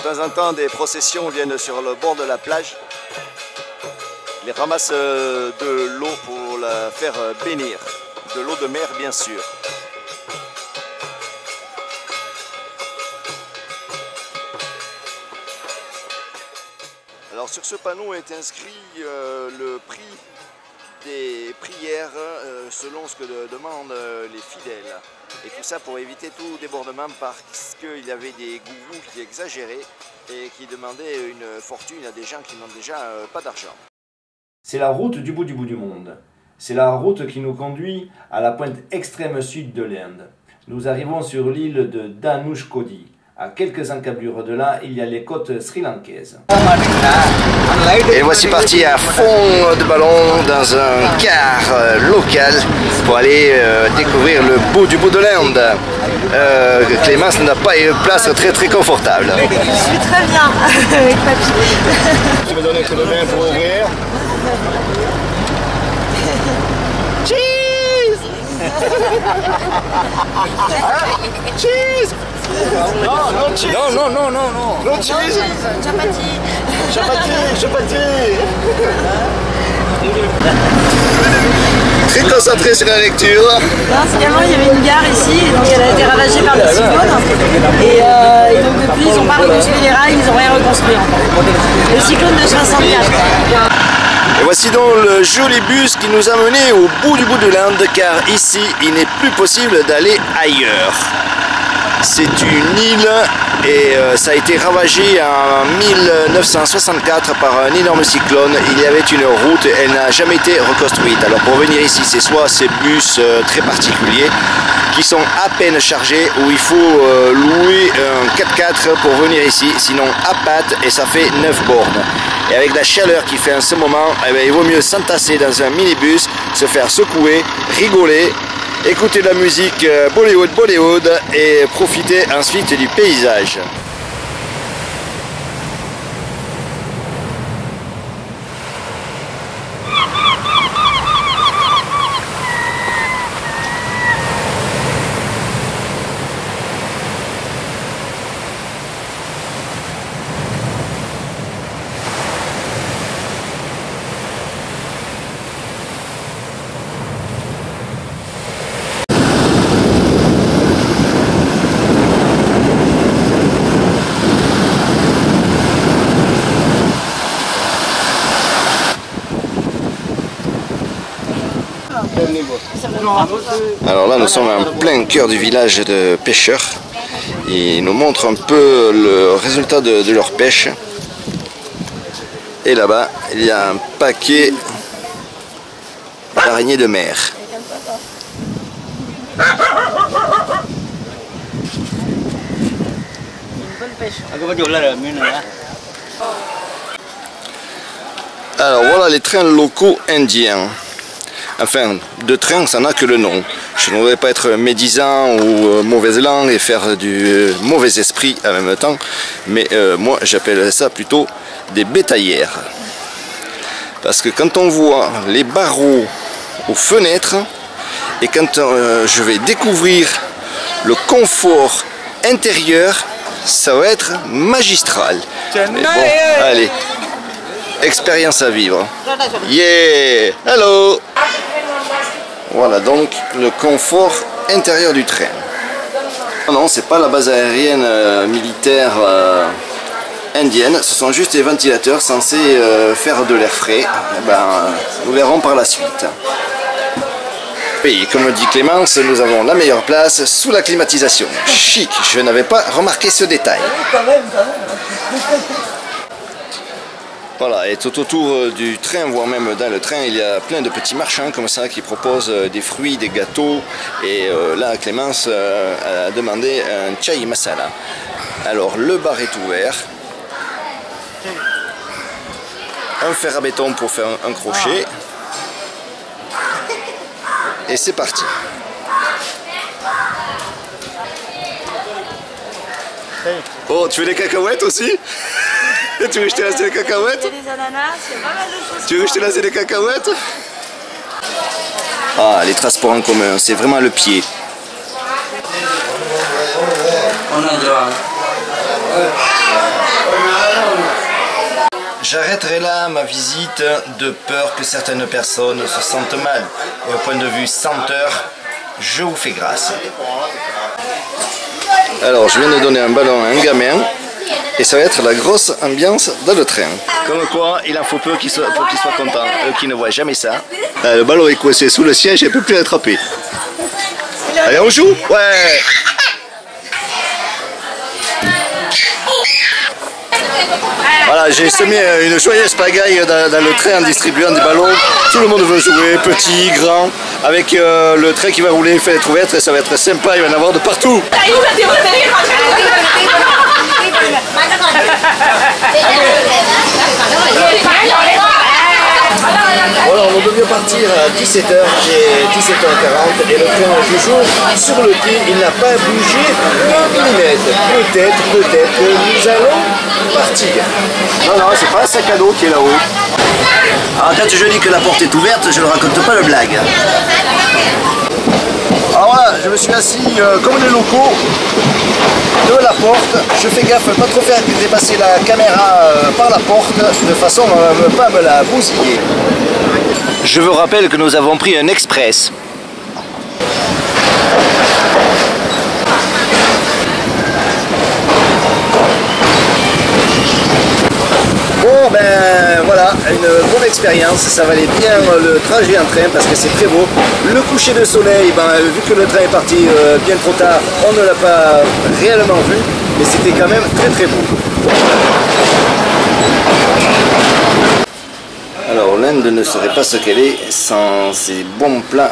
temps en temps, des processions viennent sur le bord de la plage. Ils ramassent de l'eau pour la faire bénir. De l'eau de mer, bien sûr. Alors sur ce panneau est inscrit le prix des prières selon ce que demandent les fidèles. Et tout ça pour éviter tout débordement parce qu'il y avait des gourous qui exagéraient et qui demandaient une fortune à des gens qui n'ont déjà pas d'argent. C'est la route du bout du monde. C'est la route qui nous conduit à la pointe extrême sud de l'Inde. Nous arrivons sur l'île de Dhanushkodi. À quelques encablures de là, il y a les côtes sri-lankaises. Et voici parti à fond de ballon dans un car local pour aller découvrir le bout de l'Inde. Clémence n'a pas une place très confortable. Je suis très bien avec papy. Tu me donnes un coup de main pour ouvrir. Cheese! Cheese! Non, cheese! Non, cheese! Chapati! Très concentré sur la lecture. Finalement, il y avait une gare ici, et donc elle a été ravagée par des cyclones. Et donc depuis, ils n'ont pas reconstruit les rails, ils n'ont rien reconstruit encore. Le cyclone de 64. Et voici donc le joli bus qui nous a menés au bout de l'Inde, car ici, il n'est plus possible d'aller ailleurs. C'est une île et ça a été ravagé en 1964 par un énorme cyclone. Il y avait une route, elle n'a jamais été reconstruite. Alors pour venir ici, c'est soit ces bus très particuliers qui sont à peine chargés, où il faut louer un 4x4 pour venir ici, sinon à pattes, et ça fait 9 bornes. Et avec la chaleur qu'il fait en ce moment, eh bien, il vaut mieux s'entasser dans un minibus, se faire secouer, rigoler, écouter de la musique Bollywood et profiter ensuite du paysage. Alors là, nous sommes en plein cœur du village de pêcheurs. Ils nous montrent un peu le résultat de leur pêche. Et là-bas, il y a un paquet d'araignées de mer. Alors voilà les trains locaux indiens. Enfin, de train, ça n'a que le nom. Je ne voudrais pas être médisant ou mauvaise langue et faire du mauvais esprit en même temps, mais moi j'appelle ça plutôt des bétaillères. Parce que quand on voit les barreaux aux fenêtres, et quand je vais découvrir le confort intérieur, ça va être magistral. Mais bon, allez, expérience à vivre. Yeah! Hello! Voilà donc le confort intérieur du train. Non, c'est pas la base aérienne militaire indienne, ce sont juste des ventilateurs censés faire de l'air frais. Eh ben, nous verrons par la suite. Oui, comme dit Clémence, nous avons la meilleure place sous la climatisation. Chic, je n'avais pas remarqué ce détail. Voilà, et tout autour du train, voire même dans le train, il y a plein de petits marchands comme ça qui proposent des fruits, des gâteaux. Et là, Clémence a demandé un chai masala. Alors, le bar est ouvert. Un fer à béton pour faire un crochet. Et c'est parti. Oh, tu veux des cacahuètes aussi? Tu veux que je te laisse des cacahuètes? Des ananas, il y a pas mal de choses. Tu veux que je te laisse des cacahuètes? Ah, les transports en commun, c'est vraiment le pied. J'arrêterai là ma visite de peur que certaines personnes se sentent mal. Et au point de vue senteur, je vous fais grâce. Alors je viens de donner un ballon à un gamin et ça va être la grosse ambiance dans le train. Comme quoi il en faut peu pour qu'il soit content, eux qui ne voient jamais ça. Le ballon est coincé sous le siège et ne peut plus l'attraper. Allez on joue? Ouais. Voilà, j'ai semé une joyeuse pagaille dans le train en distribuant des ballons. Tout le monde veut jouer, petit, grand, avec le train qui va rouler, fenêtre ouverte, et ça va être sympa, il va y en avoir de partout. Voilà, on devait partir à 17h et 17h40 et le train est toujours sur le quai, il n'a pas bougé d'un millimètre. Peut-être que nous allons partir. Non, c'est pas un sac à dos qui est là-haut. Alors quand je dis que la porte est ouverte, je ne raconte pas le blague. Alors voilà, je me suis assis comme les locaux de la porte. Je fais gaffe à ne pas trop faire dépasser la caméra par la porte de façon à ne pas me la bousiller. Je vous rappelle que nous avons pris un express. Bon ben voilà, une bonne expérience, ça valait bien le trajet en train parce que c'est très beau. Le coucher de soleil, vu que le train est parti bien trop tard, on ne l'a pas réellement vu, mais c'était quand même très beau. Alors l'Inde ne serait pas ce qu'elle est sans ses bons plats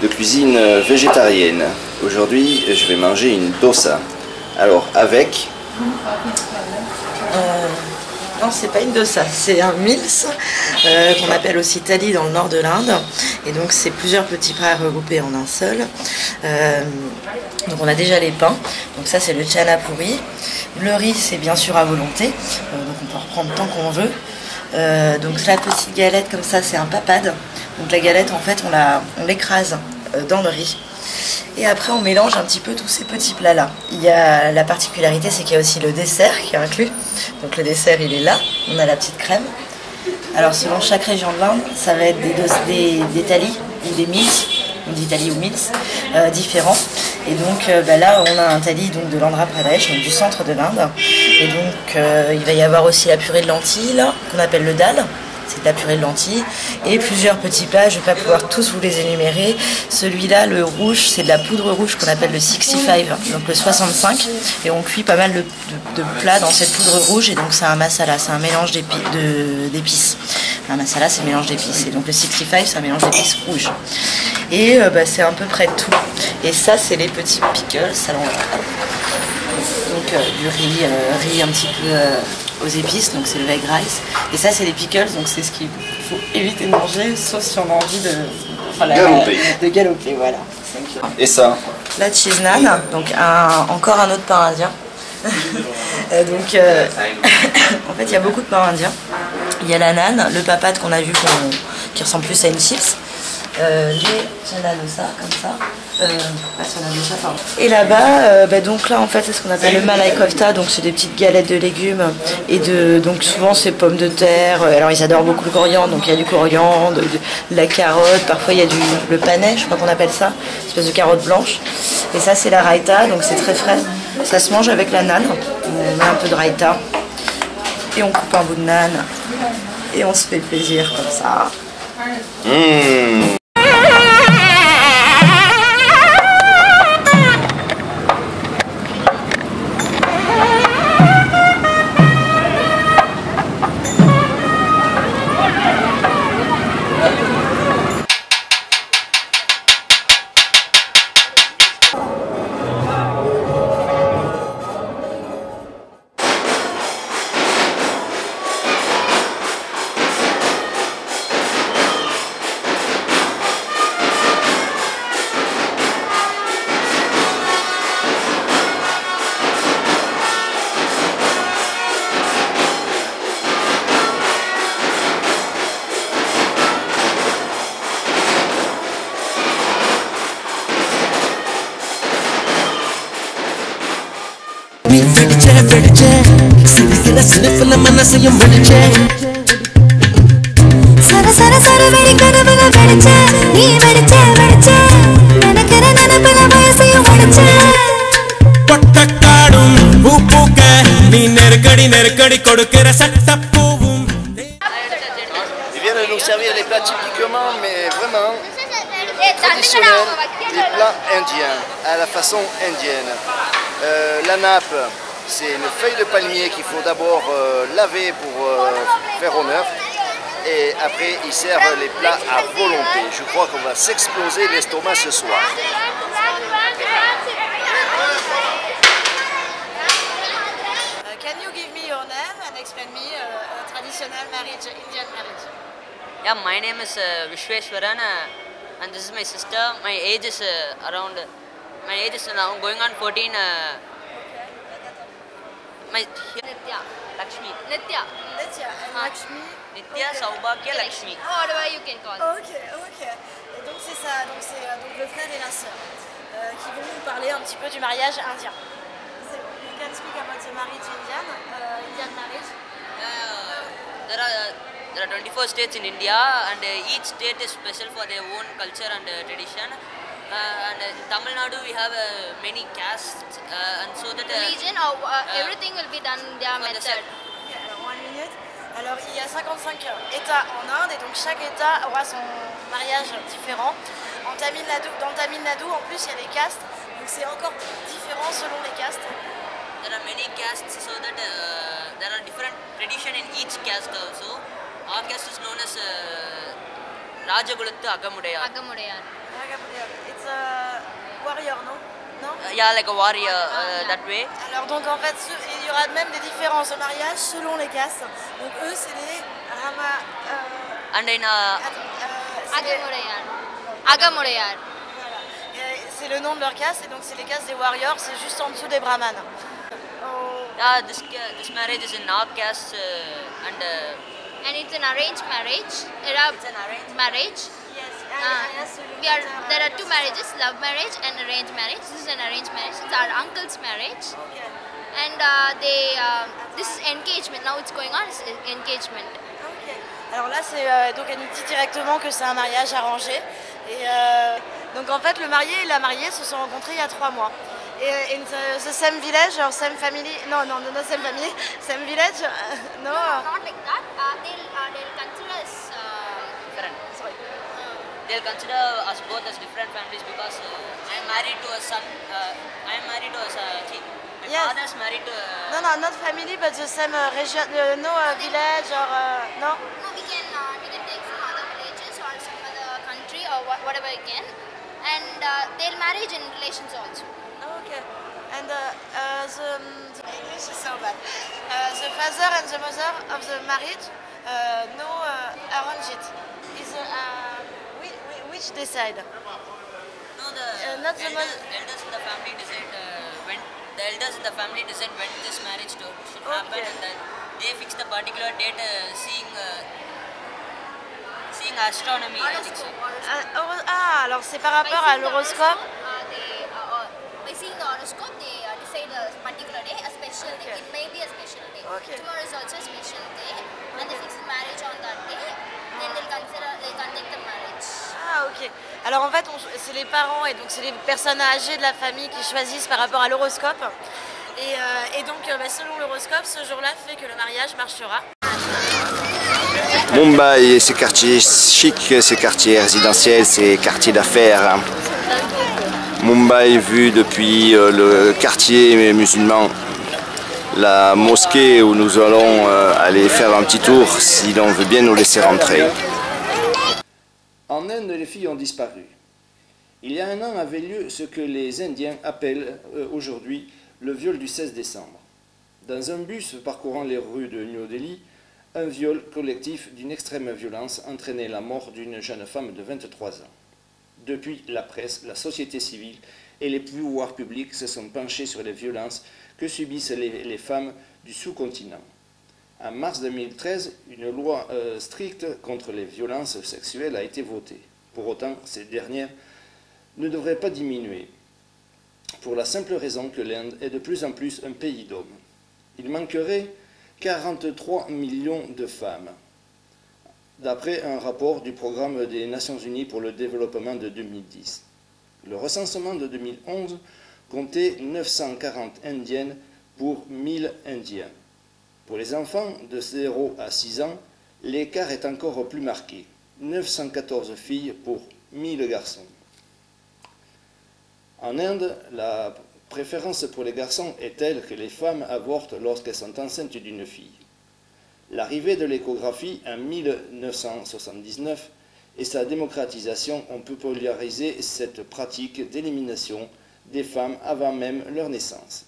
de cuisine végétarienne. Aujourd'hui je vais manger une dosa. Alors avec... Non, c'est pas une dosa, c'est un mils qu'on appelle aussi thali dans le nord de l'Inde. Et donc c'est plusieurs petits plats regroupés en un seul. Donc on a déjà les pains, donc ça c'est le chana puri. Le riz c'est bien sûr à volonté, donc on peut reprendre tant qu'on veut. Donc la petite galette comme ça c'est un papad. Donc la galette en fait on l'écrase dans le riz. Et après on mélange un petit peu tous ces petits plats là. Il y a la particularité c'est qu'il y a aussi le dessert qui est inclus. Donc le dessert il est là, on a la petite crème. Alors selon chaque région de l'Inde, ça va être des thalis ou des mils, on dit thali ou mils, différents. Et donc là on a un thali donc, de l'Andhra Pradesh, donc du centre de l'Inde. Et donc il va y avoir aussi la purée de lentilles qu'on appelle le dal. C'est de la purée de lentilles et plusieurs petits plats, je ne vais pas pouvoir tous vous les énumérer. Celui-là, le rouge, c'est de la poudre rouge qu'on appelle le 65, donc le 65, et on cuit pas mal de plats dans cette poudre rouge, et donc c'est un masala, c'est un mélange d'épices. Un masala, c'est un mélange d'épices, et donc le 65, c'est un mélange d'épices rouges. Et c'est à peu près tout. Et ça, c'est les petits pickles, donc du riz un petit peu aux épices, donc c'est le veg rice. Et ça c'est les pickles, donc c'est ce qu'il faut éviter de manger, sauf si on a envie de galoper, voilà. Et ça? La cheese naan, donc encore un autre pain indien. Donc en fait il y a beaucoup de pains indiens. Il y a la naan, le papad qu'on a vu qui ressemble plus à une chips. Les chana dosa comme ça. Et là-bas, donc là en fait c'est ce qu'on appelle le malai kofta, donc c'est des petites galettes de légumes et donc souvent c'est pommes de terre. Alors ils adorent beaucoup le coriandre, donc il y a du coriandre, de la carotte, parfois il y a le panais, je crois qu'on appelle ça, une espèce de carotte blanche. Et ça c'est la raita, donc c'est très frais. Ça se mange avec la naan, on met un peu de raita et on coupe un bout de naan et on se fait plaisir comme ça. நீ வெடிச்ச வெடிச்ச சிறு சில சிரிப்புல மனசையும் வெடிச்ச சர சர சர வெடி கனவுல வெடிச்ச நீ வெடிச்ச வெடிச்ச நினைக்கிற நினைப்புல வயசையும் வெடிச்ச பொட்டக்காடும் பூ பூக்க நீ நெருக்கடி நெருக்கடி கொடுக்கிற சட்டப்பூவும் Ils viennent nous servir les plats typiquement, mais vraiment traditionnels, les plats indiens, à la façon indienne. La nappe, c'est une feuille de palmier qu'il faut d'abord laver pour faire honneur. Et après, ils servent les plats à volonté. Je crois qu'on va s'exploser l'estomac ce soir. Can you give me your name and explain me a traditional marriage, Indian marriage? Yeah, my name is Vishweshwaran and this is my sister. My age is now going on 14. Nitya, Lakshmi. Nitya and Lakshmi. Nitya, Saubhagya, Lakshmi. Whatever you can call. Ok. Et donc c'est ça, donc c'est donc le frère et la sœur qui vont nous parler un petit peu du mariage indien. You can speak about the marriage Indian marriage. There are 24 states in India and each state is special for their own culture and tradition. And in Tamil Nadu we have many castes and so that Religion or everything will be done their for the method. Ok, alors 1 minute. Alors il y a 55 États en Inde et donc chaque État aura son mariage différent. Dans le Tamil Nadu en plus il y a des castes, donc c'est encore différent selon les castes. there are many castes so that there are different tradition in each caste also. Our caste is known as Rajagulattu Agamudaya. Agamudayar. It's a warrior, non? Non? Yeah, like a warrior that way. Alors donc en fait il y aura même des différences au mariage selon les castes. Donc eux c'est les Rama. And in C'est les- Agamudayar. Agamudayar. voilà. C'est le nom de leur caste et donc c'est les castes des warriors, c'est juste en dessous des brahmanes. this marriage is in our caste And it's an arranged marriage. It's an arranged marriage. Yes, There are two marriages, love marriage and arranged marriage. This is an arranged marriage. It's our uncle's marriage. Okay. And this is engagement. Now it's going on, it's engagement. Ok. Alors là, donc elle nous dit directement que c'est un mariage arrangé. Et donc en fait, le marié et la mariée se sont rencontrés il y a 3 mois. Et in the same village or same family? No, not same family. Same village? No. Not like that. They'll consider us. different. They'll consider us both as different families because I am married to a son. I am married to a son. My Yes. father is married to a... No, not family, but the same region. No village or no? No, we can take from other villages or some other country or whatever we can. And they'll marriage in relations also. Okay. And the English is so bad. The father and the mother of the marriage no arrange it. Is which decide? No, not the elders in the family decide when the elders in the family decide when this marriage should happen, Okay. and then they fix the particular date, seeing astronomy. I think so. Alors c'est par rapport à l'horoscope. By seeing the horoscope, they decide a particular day, a special day. Okay. It may be a special day. Okay. Tomorrow is also a special day, and they fix the marriage on that day. Then they'll conduct the marriage. Ah ok. Alors en fait c'est les parents et donc c'est les personnes âgées de la famille qui choisissent par rapport à l'horoscope. Et donc selon l'horoscope, ce jour-là fait que le mariage marchera. Mumbai, c'est quartier chic, c'est quartier résidentiel, c'est quartier d'affaires. Mumbai vu depuis le quartier musulman, la mosquée où nous allons aller faire un petit tour si l'on veut bien nous laisser rentrer. En Inde, les filles ont disparu. Il y a un an avait lieu ce que les Indiens appellent aujourd'hui le viol du 16 décembre. Dans un bus parcourant les rues de New Delhi, un viol collectif d'une extrême violence entraînait la mort d'une jeune femme de 23 ans. Depuis, la presse, la société civile et les pouvoirs publics se sont penchés sur les violences que subissent les femmes du sous-continent. En mars 2013, une loi stricte contre les violences sexuelles a été votée. Pour autant, ces dernières ne devraient pas diminuer. pour la simple raison que l'Inde est de plus en plus un pays d'hommes. Il manquerait 43 millions de femmes, d'après un rapport du Programme des Nations Unies pour le développement de 2010. Le recensement de 2011 comptait 940 indiennes pour 1000 indiens. Pour les enfants de 0 à 6 ans, l'écart est encore plus marqué, 914 filles pour 1000 garçons. En Inde, la préférence pour les garçons est telle que les femmes avortent lorsqu'elles sont enceintes d'une fille. L'arrivée de l'échographie en 1979 et sa démocratisation ont popularisé cette pratique d'élimination des femmes avant même leur naissance.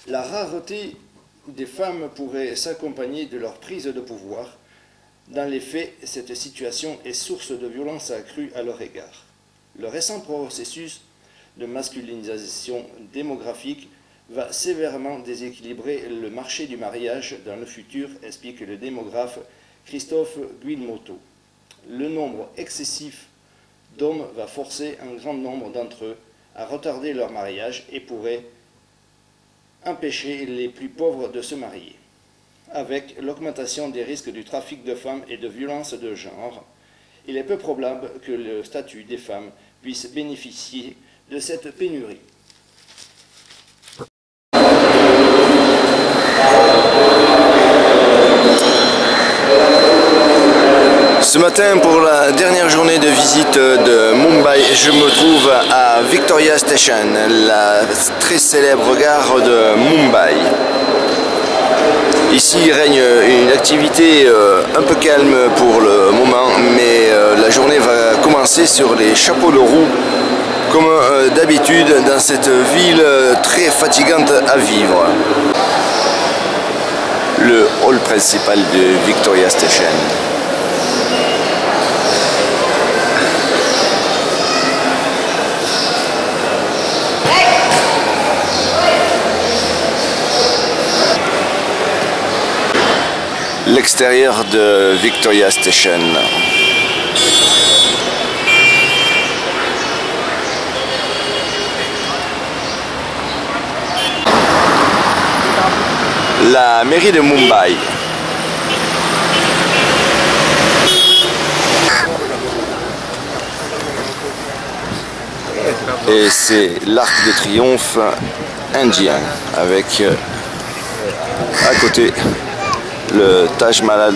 La rareté des femmes pourrait s'accompagner de leur prise de pouvoir. Dans les faits, cette situation est source de violence accrue à leur égard. Le récent processus de masculinisation démographique va sévèrement déséquilibrer le marché du mariage dans le futur, explique le démographe Christophe Guilmoto. Le nombre excessif d'hommes va forcer un grand nombre d'entre eux à retarder leur mariage et pourrait empêcher les plus pauvres de se marier. Avec l'augmentation des risques du trafic de femmes et de violences de genre, il est peu probable que le statut des femmes puisse bénéficier de cette pénurie. Ce matin, pour la dernière journée de visite de Mumbai, je me trouve à Victoria Station, la très célèbre gare de Mumbai. Ici, il règne une activité un peu calme pour le moment, mais la journée va commencer sur les chapeaux de roue, comme d'habitude dans cette ville très fatigante à vivre. Le hall principal de Victoria Station. L'extérieur de Victoria Station. La mairie de Mumbai. Et c'est l'Arc de Triomphe indien avec à côté le Taj Mahal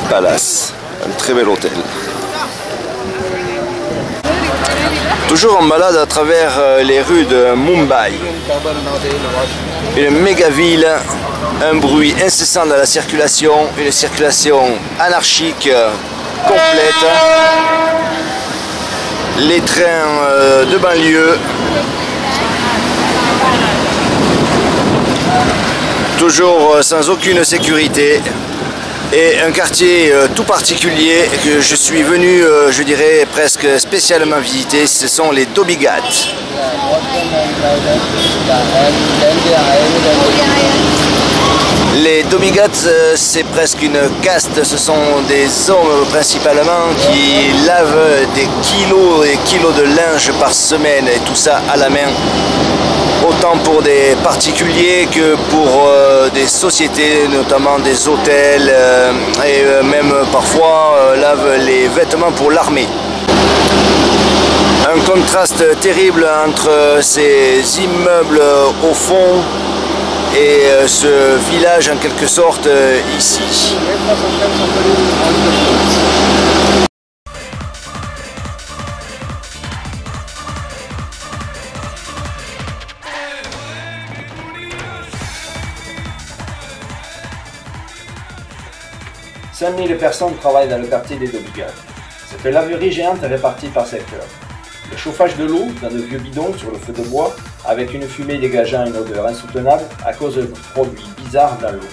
Palace, un très bel hôtel. Toujours en balade à travers les rues de Mumbai, une méga ville, un bruit incessant de la circulation, une circulation anarchique complète, les trains de banlieue, toujours sans aucune sécurité, et un quartier tout particulier que je suis venu, je dirais, presque spécialement visiter, ce sont les Dhobi Ghats. Les Dhobi Ghats, c'est presque une caste, ce sont des hommes principalement qui lavent des kilos et kilos de linge par semaine, et tout ça à la main. Autant pour des particuliers que pour des sociétés, notamment des hôtels, et même parfois lavent les vêtements pour l'armée. Un contraste terrible entre ces immeubles au fond et ce village en quelque sorte ici. « 5000 personnes travaillent dans le quartier des Dhobi Ghats. Cette laverie géante est répartie par secteur. Le chauffage de l'eau dans de vieux bidons sur le feu de bois, avec une fumée dégageant une odeur insoutenable à cause de produits bizarres dans l'eau.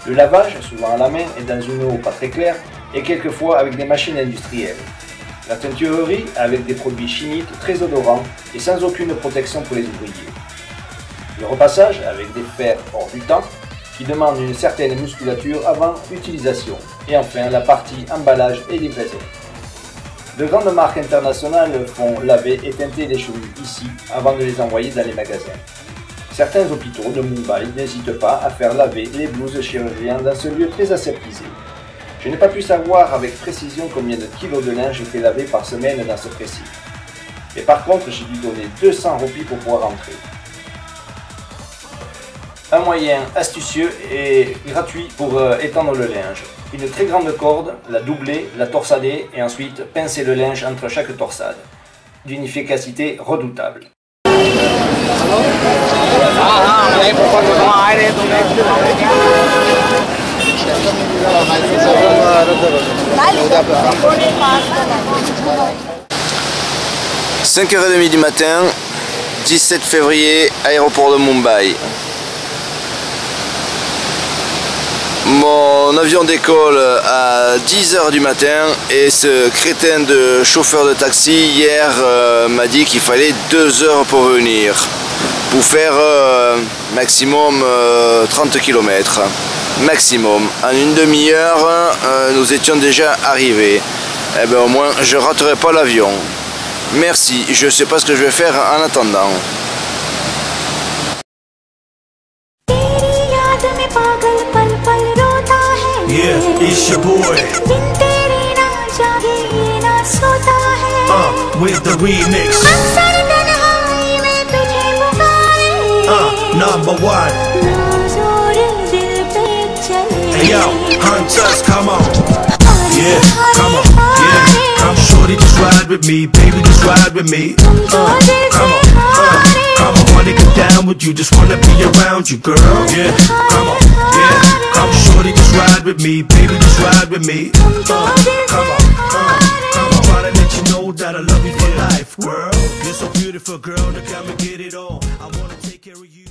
Le lavage, souvent à la main et dans une eau pas très claire, et quelquefois avec des machines industrielles. La teinturerie avec des produits chimiques très odorants et sans aucune protection pour les ouvriers. Le repassage avec des fers hors du temps, qui demande une certaine musculature avant utilisation. Et enfin, la partie emballage et livraison. De grandes marques internationales font laver et teinter les chevilles ici avant de les envoyer dans les magasins. Certains hôpitaux de Mumbai n'hésitent pas à faire laver les blouses chirurgiens dans ce lieu très aseptisé. Je n'ai pas pu savoir avec précision combien de kilos de linge étaient lavés par semaine dans ce précis. Et par contre, j'ai dû donner 200 roupies pour pouvoir entrer. Un moyen astucieux et gratuit pour étendre le linge. Une très grande corde, la doubler, la torsader et ensuite pincer le linge entre chaque torsade. D'une efficacité redoutable. 5h30 du matin, 17 février, aéroport de Mumbai. Mon avion décolle à 10h du matin et ce crétin de chauffeur de taxi hier m'a dit qu'il fallait 2 heures pour venir, pour faire maximum 30 km. Maximum. En une demi-heure, nous étions déjà arrivés. Eh bien, au moins, je ne raterai pas l'avion. Merci, je ne sais pas ce que je vais faire en attendant. Yeah, it's your boy. With the remix. Number 1. Hey yo, hunters, come on. Yeah, come on. Yeah, come shorty, just ride with me, baby, just ride with me. Come on, come on, wanna get down with you, just wanna be around you, girl. Yeah, come on, yeah, come shorty, just ride with me, baby, just ride with me. Come on, try to let you know that I love you for life, girl. You're so beautiful, girl, now come and get it on. I wanna take care of you.